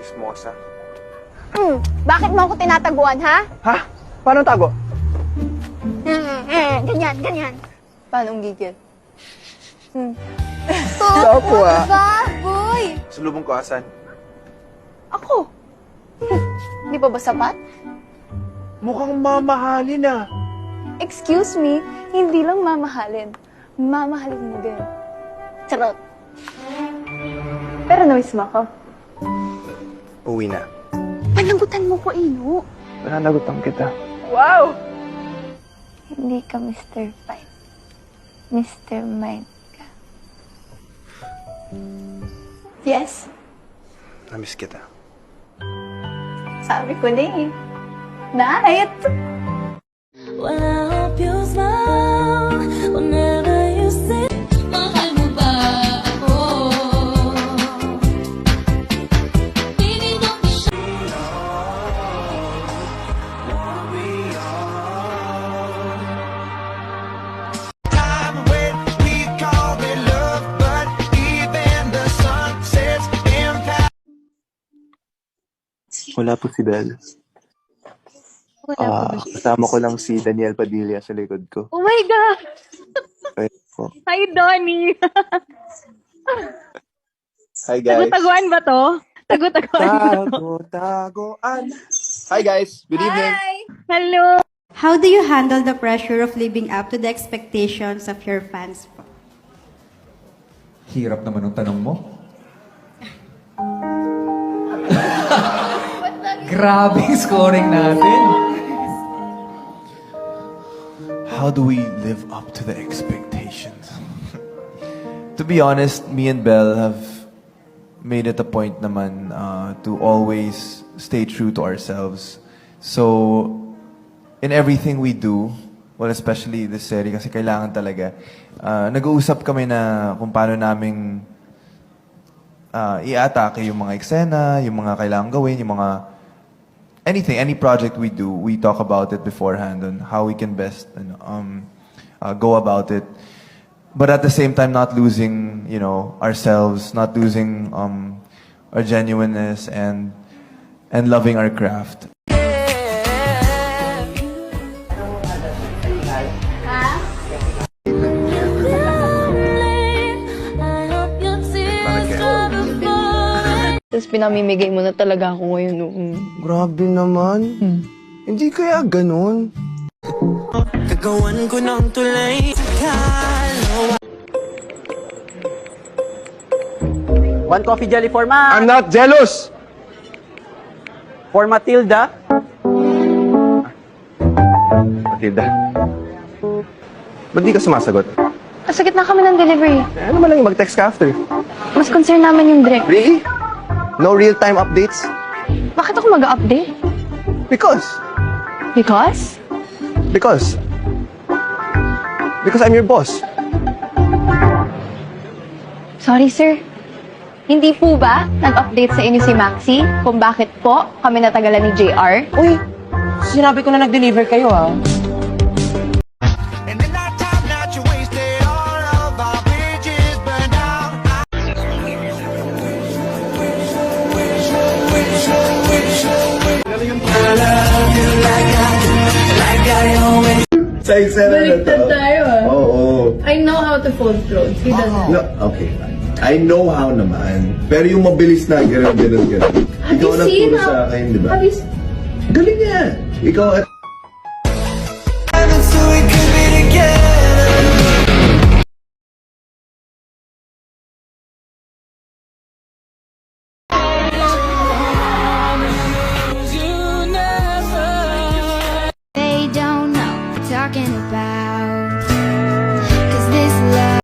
Chismosa. Bakit mo ako tinataguan, ha? Ha? Paano tago? Ganyan, ganyan. Paano gigil? Tapo ah. Baboy! Salubong ko, asan? Ako? Di pa ba sapat? Mukhang mamahalin ah. Excuse me, hindi lang mamahalin. Mamahalin mo din. Charot. Pero na-miss mo ako. Uwi na. Panagutan mo ko, Ino. Nananagutan kita. Wow! Hindi ka Mr. Fine. Mr. Mind ka. Yes? Namiss kita. Sabi ko na eh. Night! Well, I hope you smile whenever you say mahal mo ba ako? Baby, don't be shy. Time when we called it love, but even the sun sets in past. Wala po si Belle. Kasama ko lang si Daniel Padilla sa likod ko. Oh my God! Ayun po. Hi, Donnie! Hi guys. Tago-taguan ba to? Tago-taguan ba to? Tago-tagoan. Hi guys. Good evening. Hello! How do you handle the pressure of living up to the expectations of your fans po? Hirap naman ang tanong mo. Grabe yung scoring natin. How do we live up to the expectations? To be honest, me and Belle have made it a point naman to always stay true to ourselves. So, in everything we do, well, especially this series, kasi kailangan talaga, nag-uusap kami na kung paano naming i-atake yung mga eksena, yung mga kailangan gawin, yung mga anything, any project we do, we talk about it beforehand on how we can best go about it. But at the same time, not losing, ourselves, not losing our genuineness and loving our craft. I hope your tears dry before Tapos pinamimigay mo na talaga ako ngayon noong... Grabe naman. Hindi kaya ganun. Gagawan ko ng tulay kalawa. One coffee jelly for Ma. I'm not jealous! For Matilda. Matilda. Ba't di ka sumasagot? Sa gitna kami ng delivery. Ano man lang yung mag-text ka after? Mas concern naman yung direct. Really? No real-time updates? Bakit ako mag-update? Because Because? I'm your boss. Sorry, sir. Hindi po ba nag-update sa inyo si Maxi kung bakit po kami natagalan ni JR? Uy, sinabi ko na nag-deliver kayo ah. And in that time that you wasted, all of our bridges burned down. Sa eksena na to. tayo ah. Oo. I know how to fold clothes. He doesn't. No, okay. I know how naman. Pero yung mabilis na, gano'n. Have Ikaw you ang seen nagturo how... sa akin, di ba? Have you... Galing yan. Ikaw at And so we could be together.